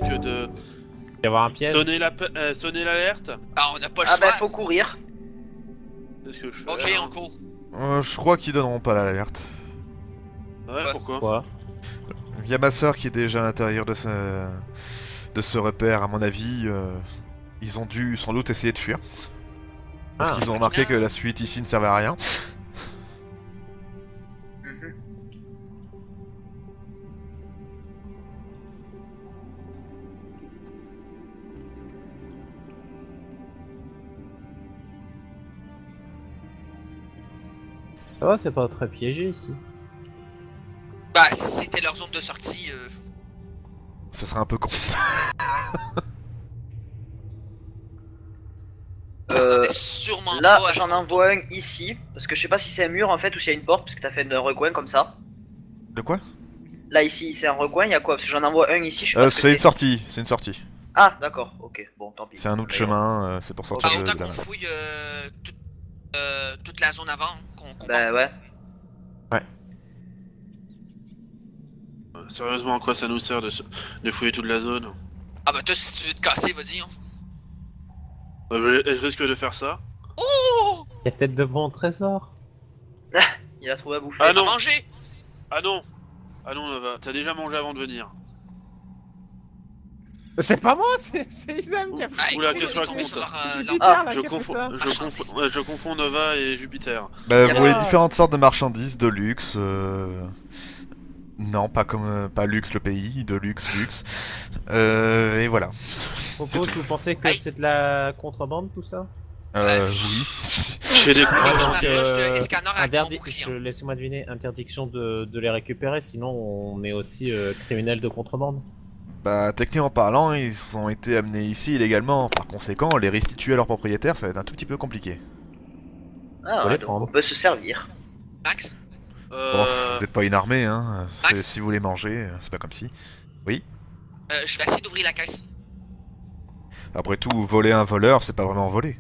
risque de y avoir un piège. sonner l'alerte. Ah, on n'a pas le Ah choix. bah faut courir. C'est ce que je fais. Ok, hein. on court. Je crois qu'ils donneront pas l'alerte. Ouais, pourquoi? Quoi? Il y a ma soeur qui est déjà à l'intérieur de ce repère, à mon avis. Ils ont dû sans doute essayer de fuir. Parce Ah. qu'ils ont remarqué que la suite ici ne servait à rien. Mhm. Ça va, c'est pas très piégé ici. Bah, si c'était leur zone de sortie. Ça serait un peu con. Ça n'en est sûrement Là pas à j'en ce envoie un ici, parce que je sais pas si c'est un mur en fait ou s'il y a une porte, parce que t'as fait un recoin comme ça. De quoi? Là ici c'est un recoin, il y a quoi? Parce que j'en envoie un ici, je sais pas ce que C'est une sortie, c'est une sortie. Ah d'accord, ok, bon tant pis. C'est un autre Mais, chemin, c'est pour sortir Bah, de autant la qu'on map. fouille toute la zone avant, qu'on Bah ouais. Sérieusement, à quoi ça nous sert de fouiller toute la zone? Ah bah toi, si tu veux te casser, vas-y. Hein. Je risque de faire ça. Oh, Il y a peut-être de bons trésors. Il a trouvé à bouffer. Ah à non. manger. Ah non! Ah non, Nova, t'as déjà mangé avant de venir. C'est pas moi, c'est Isam qui a fait Oula, écoute, qu'est-ce que ils tu sont racontes? sur leur, Jupiter, Ah, là, Je qui a fait confonds, ça. je confonds Nova et Jupiter. Bah, Y'a vous voyez pas- différentes sortes de marchandises, de luxe. Non, pas comme pas luxe le pays, de luxe. Et voilà. Propose, vous pensez que Aïe. c'est de la contrebande tout ça? Oui. J'ai des Moi, Ah, je donc, m'approche de Escanor avec mon bouclier. laissez-moi deviner, interdiction de les récupérer, sinon on est aussi criminel de contrebande. Bah, techniquement parlant, ils ont été amenés ici illégalement. Par conséquent, les restituer à leurs propriétaires, ça va être un tout petit peu compliqué. Ah Faut ouais, les donc prendre. on peut se servir. Max, Bon, vous êtes pas une armée, hein. Max Si vous les mangez, c'est pas comme si. je vais essayer d'ouvrir la caisse. Après tout, voler un voleur, c'est pas vraiment voler.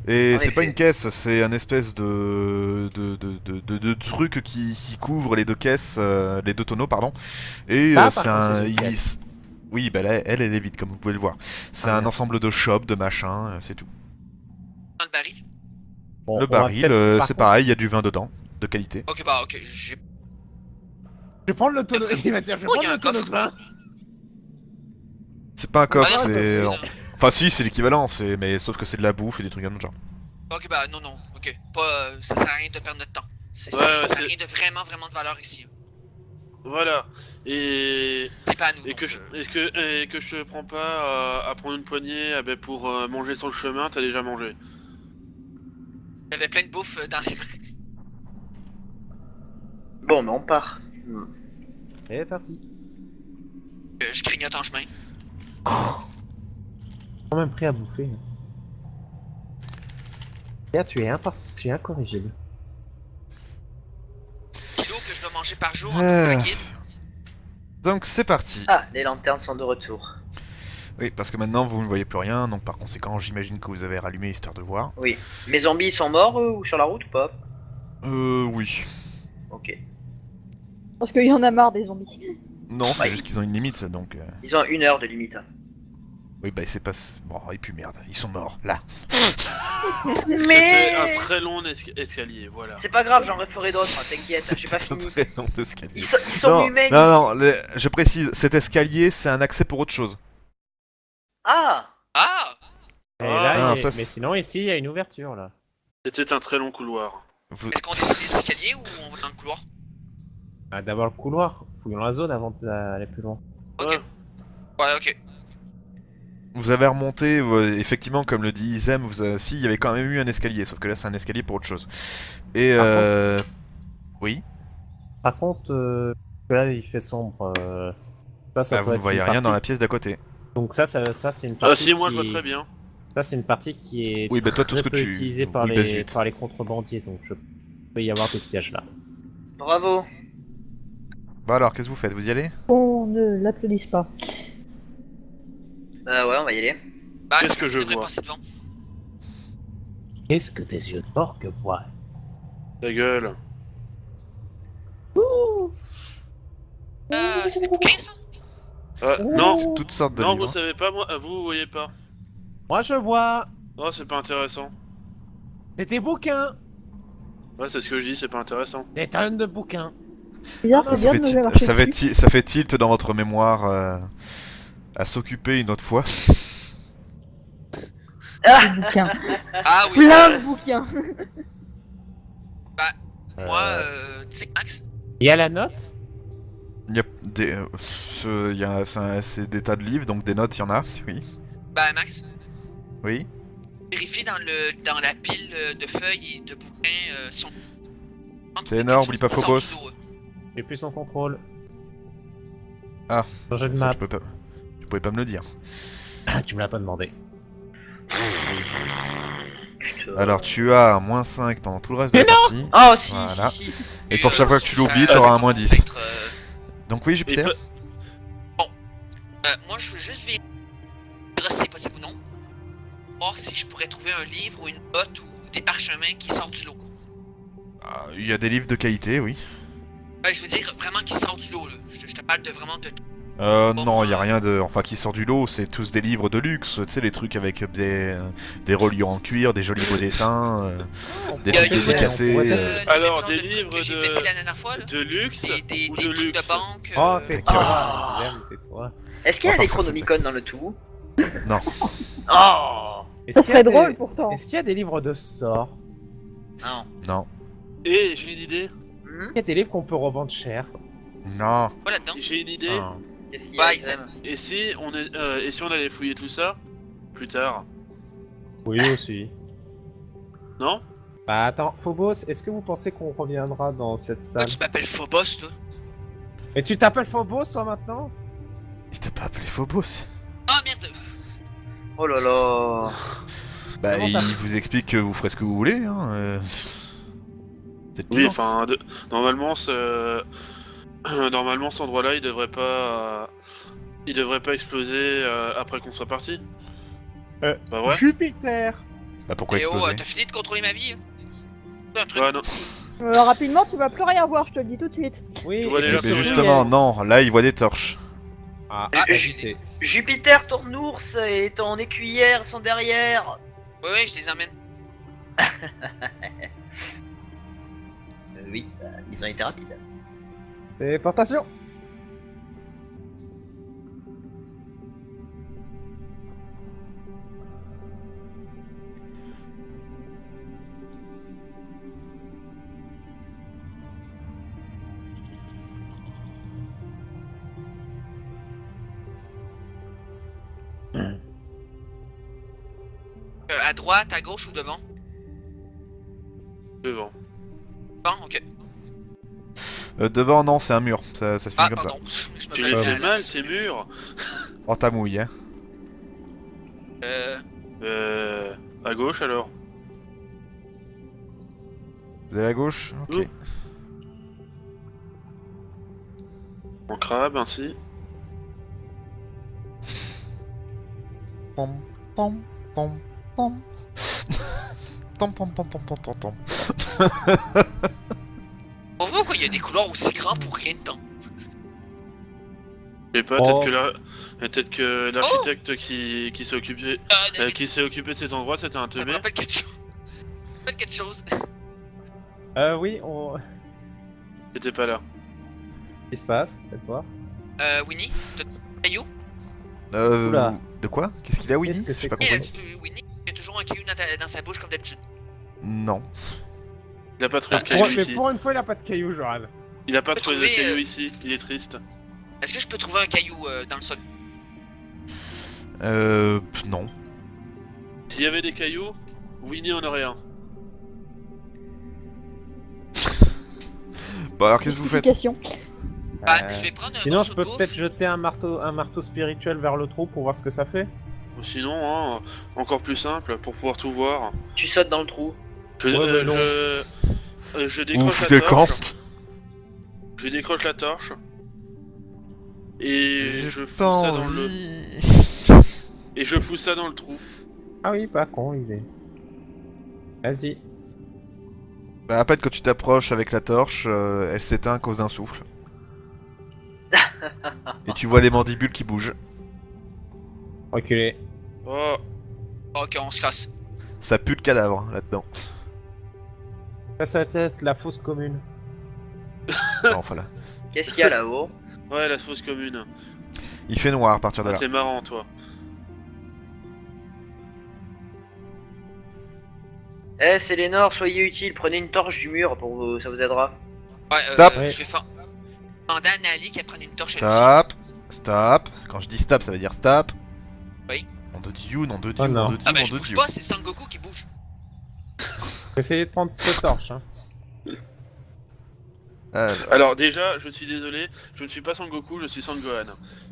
Et En c'est pas effet. une caisse, c'est un espèce de truc qui couvre les deux caisses, les deux tonneaux, pardon. Et Ah, c'est par contre, un... c'est une caisse. Oui, bah là, elle est vide, comme vous pouvez le voir. C'est Ah, un bien. ensemble de shops, de machins, c'est tout. Dans le baril. Bon, Le on va baril, peut-être, par c'est contre- pareil, il y a du vin dedans, de qualité. Ok, bah, ok. J'ai. Je vais prendre le tonneau, il va dire, je vais Oh, il y prendre a le un tonneau coffre. de vin. C'est pas un coffre, Ah, non, c'est... non. Enfin si, c'est l'équivalent, mais sauf que c'est de la bouffe et des trucs comme ça. Ok, bah, non, non. Ok. Pas, ça sert à rien de perdre notre temps. Ouais, Ça a c'est- rien de vraiment, vraiment de valeur ici. Voilà. Et C'est pas à nous. et donc, que je te prends pas à prendre une poignée pour manger sur le chemin, t'as déjà mangé. J'avais plein de bouffe dans les mains. Bon mais on part. Et parti. Je grignote en chemin. Quand même prêt à bouffer. Là, tu es incorrigible. Kilo que je dois manger par jour en Ah. liquide. Donc c'est parti. Ah, les lanternes sont de retour. Oui, parce que maintenant vous ne voyez plus rien, donc par conséquent j'imagine que vous avez rallumé histoire de voir. Oui. Mes zombies ils sont morts ou sur la route ou pas? Oui. Ok. Parce qu'il y en a marre des zombies. Non, c'est Ouais. juste qu'ils ont une limite, donc... Ils ont 1 heure de limite. Oui, bah c'est pas... Bon, et puis merde, ils sont morts, là. C'était Mais un très long escalier, voilà. c'est pas grave, j'en referai d'autres, hein, t'inquiète, j'ai pas C'était un fini. très long escalier. Ils sont Non, humains non, ici. non, je précise, cet escalier, c'est un accès pour autre chose. Ah. Ah! Et Ah, là, non, il est- ça, mais c'est- sinon ici il y a une ouverture là. C'était un très long couloir. Vous- Est-ce qu'on descend les escaliers ou on va dans le couloir? Ah, d'abord le couloir, fouillons la zone avant d'aller plus loin. Ok. Ouais. Ouais, ok. Vous avez remonté, effectivement, comme le dit Isem, si, il y avait quand même eu un escalier, sauf que là c'est un escalier pour autre chose. Et oui, Par contre, là il fait sombre. Ça bah, peut vous ne être voyez une rien dans la partie- pièce d'à côté. Donc ça c'est une partie. Ah si, moi je qui- vois très bien. Ça c'est une partie qui est Oui, bah, toi, tout ce très que peu tu- utilisée par, oui, bah, les, zut. par les contrebandiers, donc je peut y avoir des pièges là. Bravo. Bah alors, qu'est-ce que vous faites? Vous y allez? On ne l'applaudisse pas. Ouais, on va y aller. Bah, Qu'est-ce c'est que bon, je devrait vois? passer devant. Qu'est-ce que tes yeux d'orque voient? Ta gueule. C'est des bouquins, ça? Non, Toutes sortes de non, livres. vous savez pas, moi, vous voyez pas. Moi je vois. Oh, c'est pas intéressant. C'est tes bouquins. Ouais, c'est ce que je dis, c'est pas intéressant. Des tonnes de bouquins. Bizarre, Ah, c'est bien de nous avoir Ça fait, dessus. ça fait tilt dans votre mémoire à s'occuper une autre fois. Des bouquins. Ah oui, Plein de bouquins. moi, tu sais, Max, Il y a la note. Il y a des, c'est des tas de livres, donc des notes, il y en a, oui. bah Max, Oui. vérifie dans la pile de feuilles et de bouquins son. C'est énorme, oublie pas Phobos. J'ai plus son contrôle. Ah, Changer de Ça, map. tu pouvais pas me le dire. Ah, tu me l'as pas demandé. Putain. Alors, tu as un -5 pendant tout le reste de la partie. Oh, si, Voilà. si, si. Et pour chaque fois que tu l'oublies, ça t'auras un commence -10. à être, Donc oui, Jupiter. moi, je veux juste vérifier si c'est possible ou non. Voir si je pourrais trouver un livre ou une botte ou des parchemins qui sortent du lot. Ah, il y a des livres de qualité, oui. Je veux dire vraiment qui sortent du lot, là. Je te parle de vraiment de. Non, il y a rien de... Enfin, qui sort du lot, c'est tous des livres de luxe. Tu sais, les trucs avec des reliures en cuir, des jolis beaux dessins, des Y a- trucs y a- dédicacés. Alors, genre des de trucs livres que j'ai de- pété la dernière fois, là. De luxe Des ou des de trucs luxe de banque. Oh, ta tais-toi. gueule. J'aime, tais-toi. Est-ce qu'il y a On va des pas faire ça. Chronomicon dans le tout Non. Oh Est-ce Ça qu'il y a serait des- drôle pourtant. Est-ce qu'il y a des livres de sorts? Non. Non. Et j'ai une idée. Hmm Il y a des livres qu'on peut revendre cher. Non. Voilà dedans. J'ai une idée. Ah. Qu'est-ce qu'il y Bah, a ils Isam Et si on allait fouiller tout ça plus tard? Oui, aussi. Non? Bah attends, Phobos, est-ce que vous pensez qu'on reviendra dans cette Toi, salle? tu m'appelles Phobos, toi. Mais tu t'appelles Phobos toi maintenant? Il t'a pas appelé Phobos. Ah merde. Oh là là. Bah, Comment il t'as- vous explique que vous ferez ce que vous voulez, hein. C'est Oui, libre. enfin, normalement, normalement, cet endroit-là, il devrait pas exploser après qu'on soit parti. Bah ouais. Jupiter! Bah, pourquoi Eh oh, exploser t'as fini de contrôler ma vie, hein. Un truc. Ouais, non. Rapidement, tu vas plus rien voir, je te le dis tout de suite. Oui, Tu vois et les puis là, Mais sur surtout, justement, il y a- non, là, il voit des torches. Ah, Ah, éviter. Jupiter, ton ours et ton écuyère sont derrière. Ouais, je les emmène. Oui, ils ont été rapides. Téléportation! À droite, à gauche ou devant? Devant. Devant, ok. Devant, non, c'est un mur. Ça se finit Ah, comme pardon. Je me Tu connais les bien, fais là, mal, dessus. tes murs. ça. Oh, ta mouille, hein. À gauche alors. Vous allez à gauche. Ok. Ouh. En crabe, ainsi. Tom, tom, tom, tom. Tom, tom, tom, tom, tom, tom, tom. On voit quoi, il y a des couloirs aussi grands pour rien de temps. Je sais pas, Oh. peut-être que l'architecte qui s'est occupé de cet endroit, c'était un Ça me teubé. rappelle quelque chose. Ça me rappelle quelque chose. Oui, on... C'était pas là. Qu'est-ce qui se passe, cette fois? Winnie, t'as caillou? Oula. De quoi? Qu'est-ce qu'il a, Winnie? Qu'est-ce que J'ai c'est pas que compris. Winnie, il y a toujours un caillou dans sa bouche comme d'habitude. Non. Il a pas trouvé de Ah, caillou Mais ici. pour une fois, il a pas de caillou, je rêve. Il a pas peux trouvé de trouver, caillou ici. Il est triste. Est-ce que je peux trouver un caillou dans le sol? Non. S'il y avait des cailloux, Winnie en aurait un. Bon, alors qu'est-ce que vous faites? Justification. Bah, Euh, je vais prendre un Sinon, morceau je peux de bouffe. peut-être jeter un marteau spirituel vers le trou pour voir ce que ça fait. Ou sinon, hein, encore plus simple, pour pouvoir tout voir. Tu sautes dans le trou. Je, Ouais, mais non. je Vous décroche foutez la le camp? torche. Je décroche la torche. Et J'ai je fous pas ça dans le. envie. Et je fous ça dans le trou. Ah oui, pas con, il est. Vas-y. Bah, à peine que tu t'approches avec la torche, elle s'éteint à cause d'un souffle. Et tu vois les mandibules qui bougent. Reculez. Oh, Ok, on se casse. Ça pue le cadavre là-dedans. Passe à la tête, la fosse commune. Non, enfin là. Qu'est-ce qu'il y a là-haut? ouais, la fosse commune. Il fait noir à partir de Ah, là. t'es marrant, toi. Eh, Sélénor, soyez utile, prenez une torche du mur, pour vous... ça vous aidera. Ouais, Stop. je vais demander à Nali qu'elle prenne une torche. Stop. Stop. Quand je dis stop, ça veut dire stop. Oui. Nom de Dieu, nom de Dieu, Oh non. nom de Dieu, Ah bah nom je de bouge Dieu. pas, c'est Sangoku qui bouge. Essayez de prendre cette torche. Hein. Alors déjà, je suis désolé, je ne suis pas Sangoku, je suis Sangohan.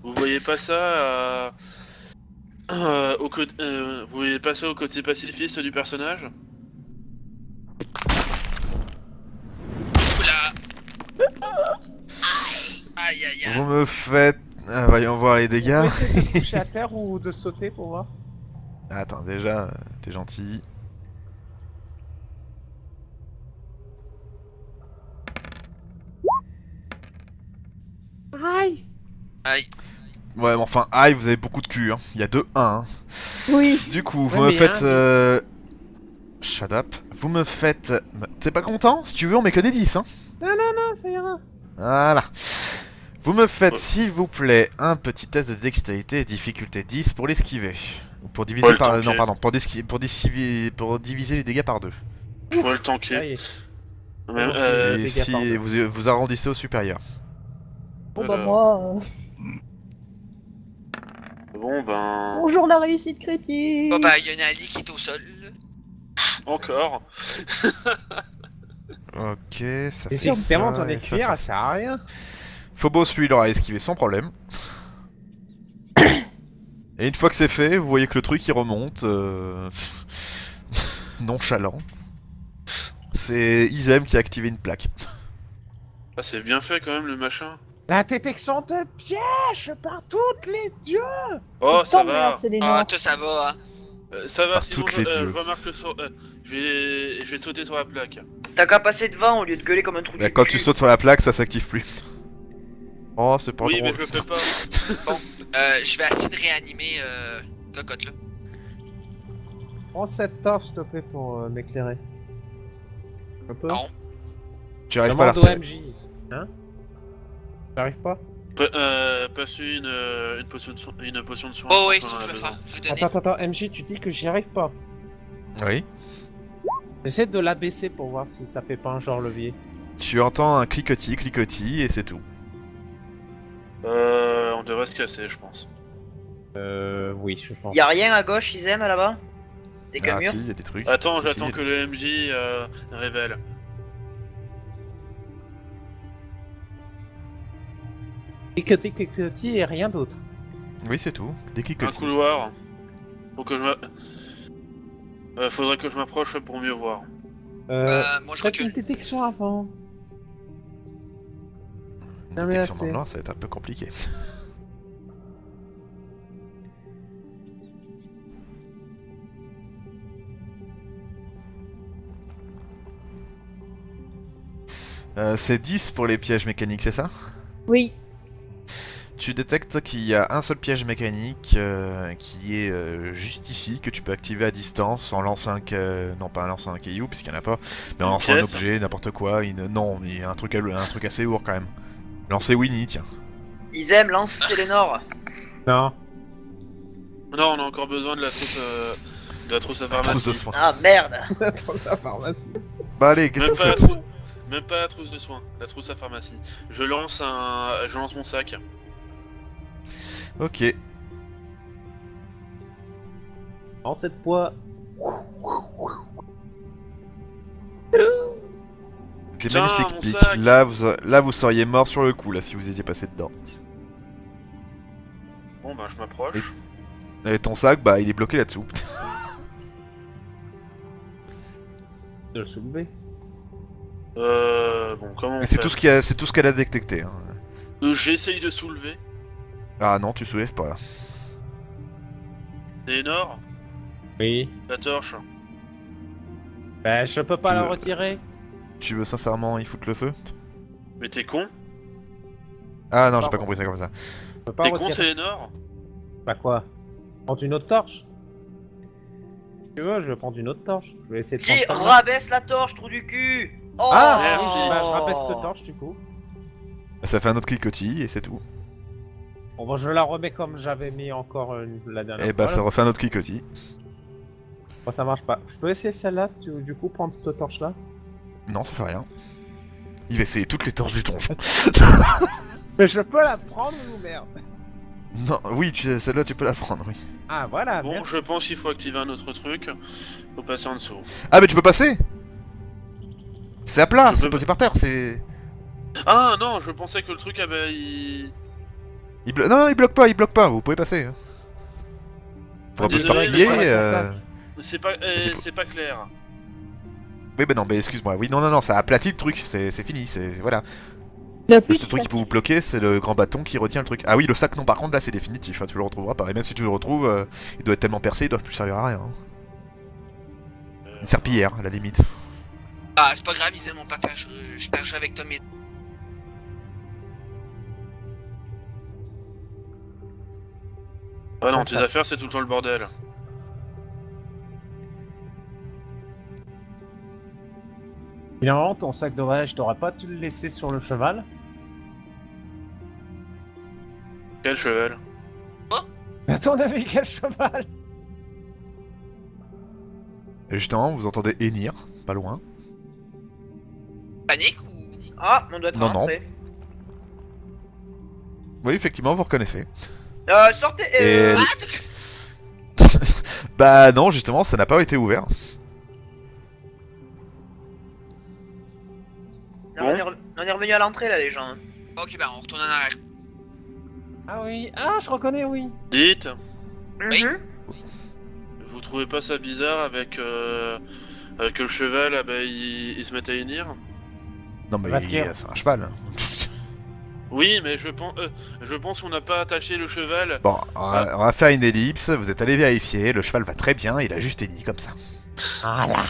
Vous voyez pas ça vous voyez pas ça au côté pacifiste du personnage? Oula. Aïe aïe aïe. Vous me faites... Ah, voyons voir les On dégâts. peut essayer de se coucher à terre ou de sauter pour voir. Attends, déjà, t'es gentil. Aïe. Aïe. Ouais, mais enfin, aïe, vous avez beaucoup de cul, hein. Il y a 2-1. Hein. Oui. Du coup, vous Ouais, me mais faites... un Shut up. Vous me faites... T'es pas content? Si tu veux, on met que des 10, hein. Non, ça ira. Voilà. Vous me faites, Ouais. s'il vous plaît, un petit test de dextérité, difficulté 10 pour l'esquiver. Ou pour diviser Ouais, le par... tanker. Non, pardon, pour diviser les dégâts par 2. Je pourrais le tanker. Aïe. Même, Euh, Et dégâts si par deux. vous arrondissez au supérieur. Bon bah Alors. moi... Bon ben... Bonjour la réussite critique. Bon bah il y a Nali qui est au sol. Encore. Ok, ça Et fait c'est tellement ça, ton et ça cuillère, fait ça sert à rien. Phobos, lui, il aura esquivé sans problème. Et une fois que c'est fait, vous voyez que le truc il remonte. Nonchalant. C'est Izem qui a activé une plaque. Ah, c'est bien fait quand même le machin. La détection de pièges par toutes les dieux. Oh, ça va. Merde, c'est des Ah noirs. toi ça va hein. Ça va, Par sinon toutes les je dieux. remarque sur... je vais sauter sur la plaque. T'as qu'à passer devant au lieu de gueuler comme un trou Bah, du quand cul. tu sautes sur la plaque, ça s'active plus. Oh, c'est pas Oui, drôle. mais je le fais pas. Je vais essayer de réanimer Cocotte là. Prends cette torche, s'il te plaît, pour m'éclairer. Je peux. Non. Tu arrives pas à la Demande au retirer. MJ. Hein? T'arrives pas? Passe une potion de soin. Oh oui, quand c'est ce on que en je a vais besoin. faire. Je vais donner. Attends, MJ, tu dis que j'y arrive pas. Oui. Essaie de l'abaisser pour voir si ça fait pas un genre levier. Tu entends un cliquetis, et c'est tout. On devrait se casser, je pense. Oui, je pense. Y'a rien à gauche, Izem, là-bas? C'était quel Ah mur? si, il y a des trucs. Attends, Si, j'attends si, que le MJ révèle. Cliquetis et rien d'autre. Oui, c'est tout. Des Un cliquetis. couloir. Faut que faudrait que je m'approche pour mieux voir. Moi je Faites une recule. détection avant. Une Non, mais détection dans assez. le noir, ça va être un peu compliqué. C'est 10 pour les pièges mécaniques, c'est ça? Oui. Tu détectes qu'il y a un seul piège mécanique qui est juste ici, que tu peux activer à distance en lançant non pas en lançant un caillou puisqu'il n'y en a pas, mais en Une lançant un pièce objet, n'importe quoi. Non, mais il y a un truc assez lourd quand même. Lancer Winnie, tiens. Izem, lance Sélénor. Non. Non, on a encore besoin de la trousse à pharmacie. Trousse de soin. Ah merde. Attends, ça pharmacie. Bah allez, qu'est-ce Même que pas, la c'est? même pas la trousse de soins, la trousse à pharmacie. Je lance mon sac. Ok. En cette poids. C'était Tiens, magnifique mon pic. sac. Là, vous seriez mort sur le coup, là, si vous étiez passé dedans. Bon bah je m'approche. Et ton sac, bah, il est bloqué là-dessous. De le soulever. Bon comment on Et c'est fait tout ce qu'elle a détecté. Hein. J'essaye de soulever. Ah non, tu soulèves pas là. C'est énorme, Oui. la torche. Bah, je peux pas Tu la veux- retirer. Tu veux sincèrement y foutre le feu? Mais t'es con? Ah non, j'ai pas compris ça comme ça. Je peux pas T'es con, retirer. Sélénor? Bah quoi? Prendre une autre torche? Si tu veux, je vais prendre une autre torche. Je vais essayer de Dis, prendre celle-là. rabaisse la torche, trou du cul. Oh Ah Merci. oui, bah, je rabaisse cette torche du coup. Ça fait un autre cliquetis et c'est tout. Bon, bah, je la remets comme j'avais mis encore la dernière Et bah fois. ça là. refait un autre cliquetis. Bon, ça marche pas. Je peux essayer celle-là, du coup, prendre cette torche-là? Non, ça fait rien. Il va essayer toutes les torches du donjon. Mais je peux la prendre ou merde? Non, oui, celle-là tu peux la prendre, oui. Ah voilà, Bon, merci. je pense qu'il faut activer un autre truc. Faut passer en dessous. Ah mais tu peux passer. C'est à plat, Je c'est peux- posé par terre, c'est... Ah non, je pensais que le truc, ah bah, il... Non, non, il bloque pas, vous pouvez passer. Hein. Faudra plus Désolé, tortiller. mais voilà, C'est pas, C'est c'est pas clair. Oui, bah non, mais excuse-moi. Oui, non, non, non, ça aplatit le truc, c'est fini, voilà. Il a Le plus seul truc qui peut vous bloquer, c'est le grand bâton qui retient le truc. Ah oui, le sac, non, par contre, là, c'est définitif, hein, tu le retrouveras pas. Et même si tu le retrouves, il doit être tellement percé, il doit plus servir à rien. Hein. Une serpillière, à la limite. Ah, c'est pas grave, ils aiment mon papa, je partage avec Tom et... Ah non, Comme tes ça. affaires, c'est tout le temps le bordel. Finalement, ton sac de voyage, t'auras pas dû le laisser sur le cheval? Quel cheval? À ton avis, quel cheval? Et justement, vous entendez hennir, pas loin. Panique ou... Ah, on doit être Non, non. rentré. Oui, effectivement, vous reconnaissez. Sortez. Et- Ah, Bah non, justement, ça n'a pas été ouvert. Non, on est revenu à l'entrée là, les gens. ok, bah on retourne en arrière. Ah oui, ah, je reconnais, oui. Dites, Oui. Mhm. vous trouvez pas ça bizarre avec que le cheval, ah bah, il se mette à hennir? Non, mais Parce que- c'est un cheval. Oui, mais je pense qu'on n'a pas attaché le cheval. Bon, on va faire une ellipse, vous êtes allé vérifier, le cheval va très bien, il a juste henni comme ça. Voilà.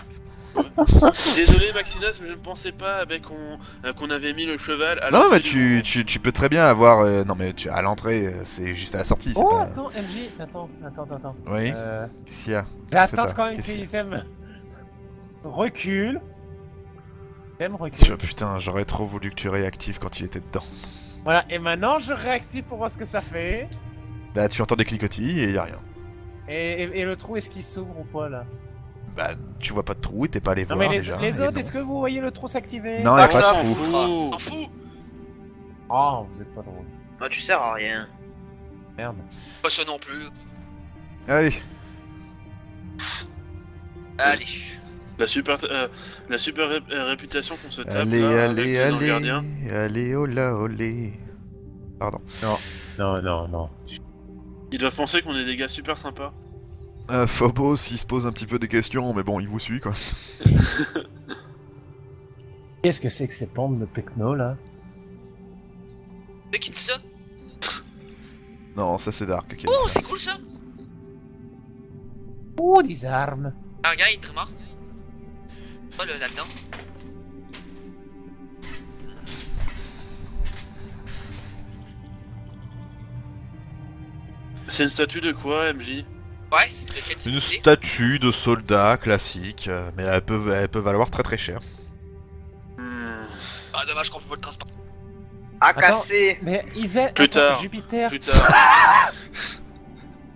Désolé Maxinas, mais je ne pensais pas qu'on avait mis le cheval à Non, l'entrée mais du tu peux très bien avoir... non, mais à l'entrée, c'est juste à la sortie, c'est Oh, pas... attends, MJ, attends. Oui, qu'est-ce qu'il y a? Je vais C'est attendre ça, quand même qu'est-ce qu'il y a qu'ils aiment. Recule. Aime Oh, recule. putain, j'aurais trop voulu que tu réactives quand il était dedans. Voilà, et maintenant je réactive pour voir ce que ça fait. Là, tu entends des cliquetis et y a rien. Et le trou, est-ce qu'il s'ouvre ou pas là? Bah, tu vois pas de trou et t'es pas allé Non, voir mais déjà. les et autres, non. est-ce que vous voyez le trou s'activer? Non, y a Pas pas que de ça, trou. T'en fous? Oh, vous êtes pas drôle. Bah, tu sers à rien. Merde. Pas ça non plus. Allez, Allez. La super réputation qu'on se tape allez, là, avec allez, le gardien. allez, hola, olé. Pardon. Non. Ils doivent penser qu'on est des gars super sympas. Phobos, il se pose un petit peu des questions, mais bon, il vous suit, quoi. Qu'est-ce que c'est que ces pompes de Pecno là? C'est qui dit ça? Non, ça c'est Dark. qui a dit Oh, ça. c'est cool ça! Oh, des armes. Ah, regarde, il est mort. Pas là-dedans. C'est une statue de quoi, MJ? Ouais, c'est de quelle Une cité? statue de soldat classique, mais elle peut valoir très très cher. Ah, dommage qu'on peut pas le transporter. À Attends. casser. Mais Isaac, Plus attends, tard. Jupiter. Plus tard.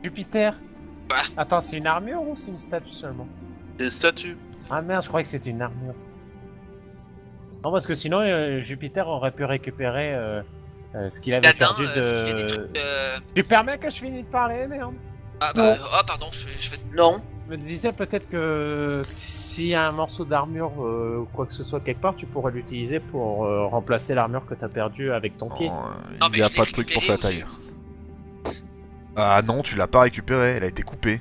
Jupiter. Quoi? Attends, c'est une armure ou c'est une statue seulement? Des statues. Ah merde, je croyais que c'était une armure. Non, parce que sinon, Jupiter aurait pu récupérer ce qu'il avait Là-dedans, perdu parce qu'il y a des de... trucs. Tu permets que je finisse de parler, merde? Ah, bah, ah, pardon, je fais. Non. Je me disais peut-être que s'il y a un morceau d'armure ou quoi que ce soit quelque part, tu pourrais l'utiliser pour remplacer l'armure que t'as perdue avec ton pied. Non, Non, il mais y a je l'ai pas de truc pour sa récupéré taille. Ah non, tu l'as pas récupérée, elle a été coupée.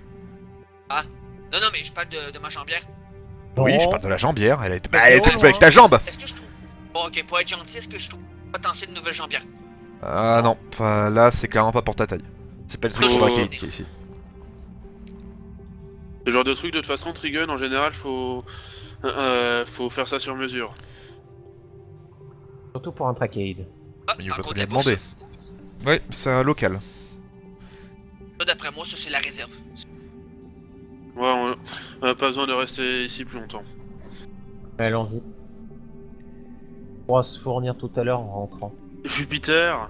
Non, non, mais je parle de ma jambière. Oui, je Bon. parle de la jambière, elle a été, Mais elle a été t'es coupée où, avec ta jambe. Est-ce que je trouve. Bon, ok, pour être gentil, est-ce que je trouve potentiel de nouvelle jambière? Ah non, là c'est clairement pas pour ta taille. C'est pas le truc Oh. sur laquelle qui est ici. Ce genre de truc, de toute façon, Trigun, en général, faut faire ça sur mesure. Surtout pour un tracade. Ah, Il c'est peut encore très de la bien bouffe. demander. Ouais, c'est un local. Ça, d'après moi, ça c'est la réserve. Ouais, on a pas besoin de rester ici plus longtemps. Allons-y. On pourra se fournir tout à l'heure en rentrant. Jupiter,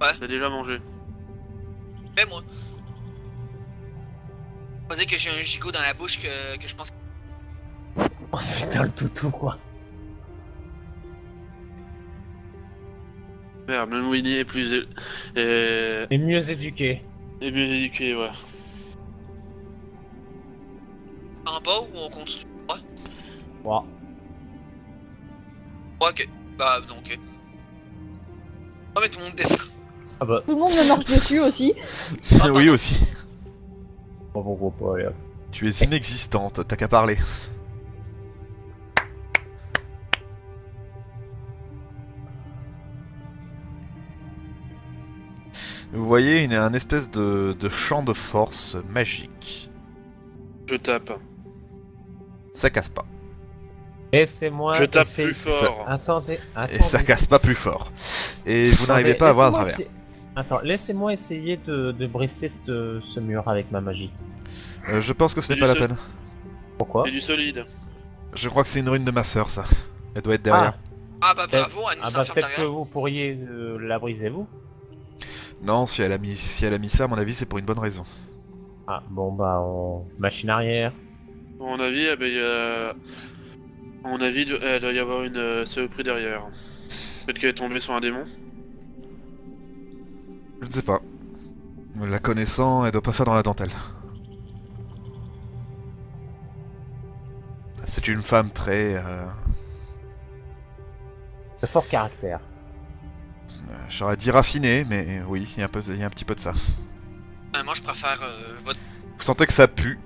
Ouais. t'as déjà mangé. Mais moi. Faut dire que j'ai un gigot dans la bouche que je pense. Oh putain, le toutou quoi. Merde, même Winnie est plus Et mieux éduqué. est mieux éduqué, ouais. En bas ou on continue? Ouais. Ok. Bah, non, ok. Oh, mais tout le monde descend. Ah bah, Tout le monde me marche dessus aussi. Oui aussi. bon, pourquoi pas, allez hop. Tu es inexistante, t'as qu'à parler. Vous voyez un espèce de champ de force magique. Je tape. Ça casse pas. Laissez-moi Je tape essayer- plus fort. Attendez. Et ça casse pas plus fort. Et vous n'arrivez pas à voir à travers. Attends, laissez-moi essayer de briser ce mur avec ma magie. Je pense que ce n'est C'est pas la du peine. Pourquoi? Et du solide. Je crois que c'est une rune de ma sœur, ça. Elle doit être derrière. Ah, bah, bravo, elle nous Ah s'en bah fait peut-être que derrière. vous pourriez la briser vous. Non, si elle a mis ça, à mon avis, c'est pour une bonne raison. Ah bon bah on... machine arrière. À mon avis, eh ben, à mon avis, il doit y avoir une saloperie derrière. Peut-être qu'elle est tombée sur un démon. Je ne sais pas. La connaissant, elle doit pas faire dans la dentelle. C'est une femme très... De fort caractère. J'aurais dit raffinée, mais oui, il y a un petit peu de ça. Moi, je préfère votre. Vous sentez que ça pue.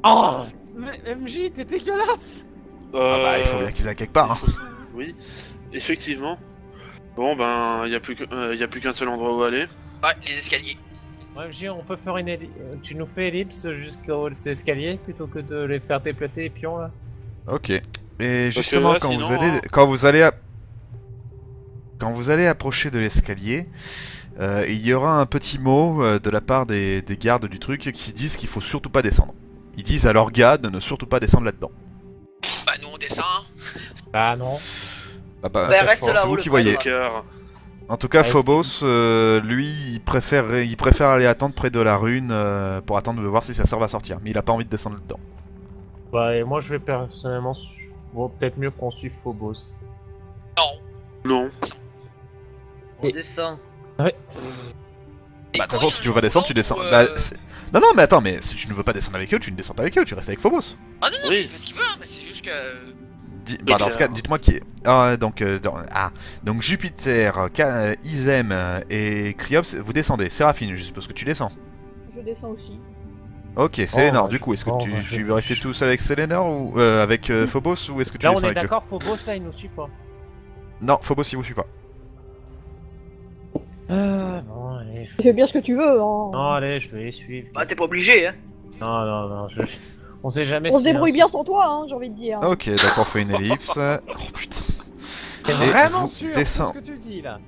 Oh MJ, t'es dégueulasse. Ah bah, il faut bien qu'ils aillent quelque part. Hein. Oui, effectivement. Bon, ben, y a plus qu'un seul endroit où aller. Ouais, les escaliers. Ouais, MJ, on peut faire une tu nous fais ellipse jusqu'aux escaliers plutôt que de les faire déplacer les pions là. Ok. Et que justement, là, quand sinon, quand vous allez approcher de l'escalier, il y aura un petit mot de la part des gardes du truc qui disent qu'il faut surtout pas descendre. Ils disent à leurs gars de ne surtout pas descendre là-dedans. Bah, nous, on descend. Bah non. Ah bah, Bah, reste c'est là-haut, vous le qui voyez. prêtre. Car En tout cas, Ah, Phobos, lui, il préfère aller attendre près de la rune pour attendre de voir si sa sœur va sortir. Mais il a pas envie de descendre dedans. Bah et moi je vais personnellement, vaut peut-être mieux qu'on suive Phobos. non. On descend. Ouais. Bah, de toute façon, si tu veux pas descendre, tu descends. Bah, non, mais attends, mais si tu ne veux pas descendre avec eux, tu ne descends pas avec eux, tu restes avec Phobos. Ah, non, non, Oui. mais il fait ce qu'il veut, hein, mais c'est juste que. Bah, dans ce cas, dites-moi qui est. Ah, donc, donc Jupiter, Isem et Criops, vous descendez. Séraphine, je suppose que tu descends. Je descends aussi. Ok, Sélénor, bah, du coup, est-ce que bah, tu veux rester tout seul avec Sélénor ou avec Phobos ou est-ce que tu Là on descends est avec eux? d'accord, Phobos là il nous suit pas. Non, Phobos il vous suit pas. Bon allez, Tu fais bien ce que tu veux, hein. non allez, je vais les suivre. Bah, t'es pas obligé, hein. Non, on sait jamais On si se débrouille bien sans toi, hein, j'ai envie de dire. Ok, d'accord, on fait une ellipse. Oh putain. T'es Et vraiment vous sûr de descend- ce que tu dis là?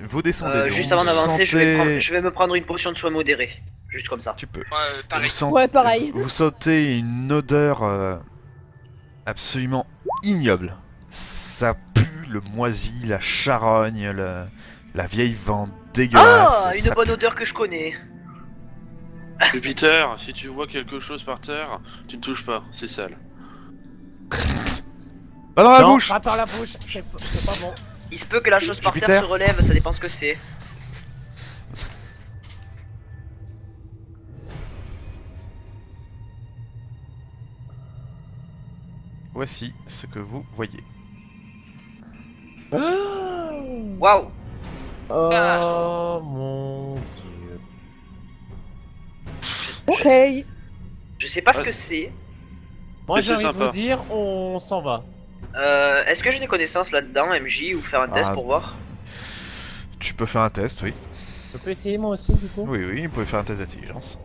Vous descendez. donc Juste vous avant d'avancer, sentez- je vais me prendre une potion de soin modérée. Juste comme ça. Tu peux. pareil. Ouais, pareil. Vous sentez une odeur absolument ignoble. Ça pue le moisi, la charogne, la vieille vente dégueulasse. Ah, une Ça bonne odeur que je connais. Jupiter, si tu vois quelque chose par terre, tu ne touches pas, c'est sale. Pas dans la Non, bouche. pas dans la bouche, c'est pas bon. Il se peut que la chose par Jupiter. terre se relève, ça dépend ce que c'est. Voici ce que vous voyez. Waouh. Oh mon dieu. Ok. Je sais pas ce que c'est. Moi Mais j'ai c'est envie de sympa. vous dire, on s'en va. Est-ce que j'ai des connaissances là-dedans, MJ, ou faire un test Ah. pour voir? Tu peux faire un test, oui. Je peux essayer moi aussi du coup? Oui, vous pouvez faire un test d'intelligence.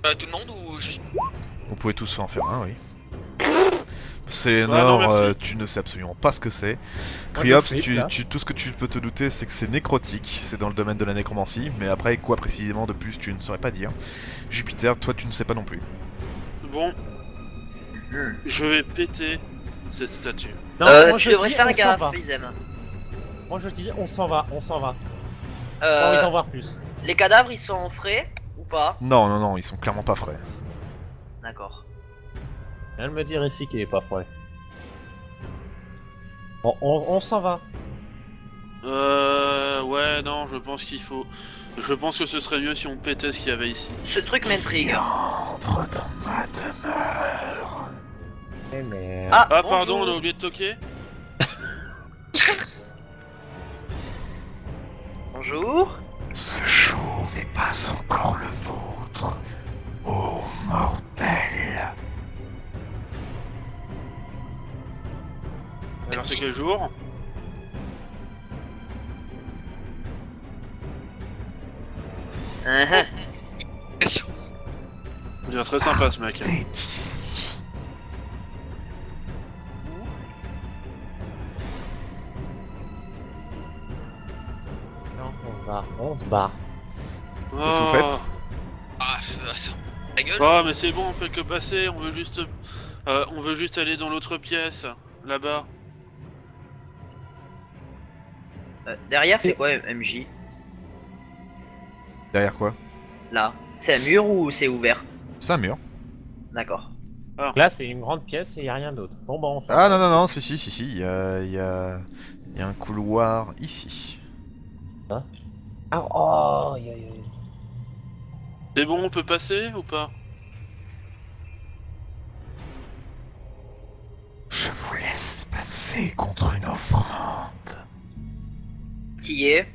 Tout le monde ou juste. Vous pouvez tous en faire un, oui. non, Sélénor, merci. tu ne sais absolument pas ce que c'est. Moi, Cryops, je flippe, là. tout ce que tu peux te douter, c'est que c'est nécrotique, c'est dans le domaine de la nécromancie, mais après, quoi précisément de plus, tu ne saurais pas dire. Jupiter, toi, tu ne sais pas non plus. Bon, Hmm. je vais péter cette statue. Non, moi Tu je devrais dis, faire on s'en gaffe, va. ils aiment. Moi je dis, on s'en va, on s'en va. J'ai envie Euh, d'en voir plus. les cadavres, ils sont frais ou pas? Non, non, non, ils sont clairement pas frais. D'accord. Viens de me dire ici qu'il est pas prêt. Bon, on s'en va. Ouais, non, je pense qu'il faut... Je pense que ce serait mieux si on pétait ce qu'il y avait ici. Ce truc m'intrigue. Entre dans ma demeure. Eh merde. Ah, Ah, bonjour. pardon, on a oublié de toquer. Bonjour. Ce jour n'est pas encore le vôtre, ô mortel. Alors c'est quel jour? Hein, Question. Il a l'air très sympa ce mec. T'es d'ici. Non, on se barre, on se barre. Qu'est-ce que vous faites? Ah, ça. Ta gueule. Oh, mais c'est bon, on fait que passer, on veut juste aller dans l'autre pièce, là-bas. derrière, c'est quoi MJ? Derrière quoi? Là. C'est un mur ou c'est ouvert? C'est un mur. D'accord. Là, c'est une grande pièce et il n'y a rien d'autre. Bon, on s'en Ah va. non, non, non, si, il y a un couloir ici. Ah, oh, aïe, aïe, aïe. C'est bon, on peut passer ou pas? Je vous laisse passer contre une offrande. Qui est?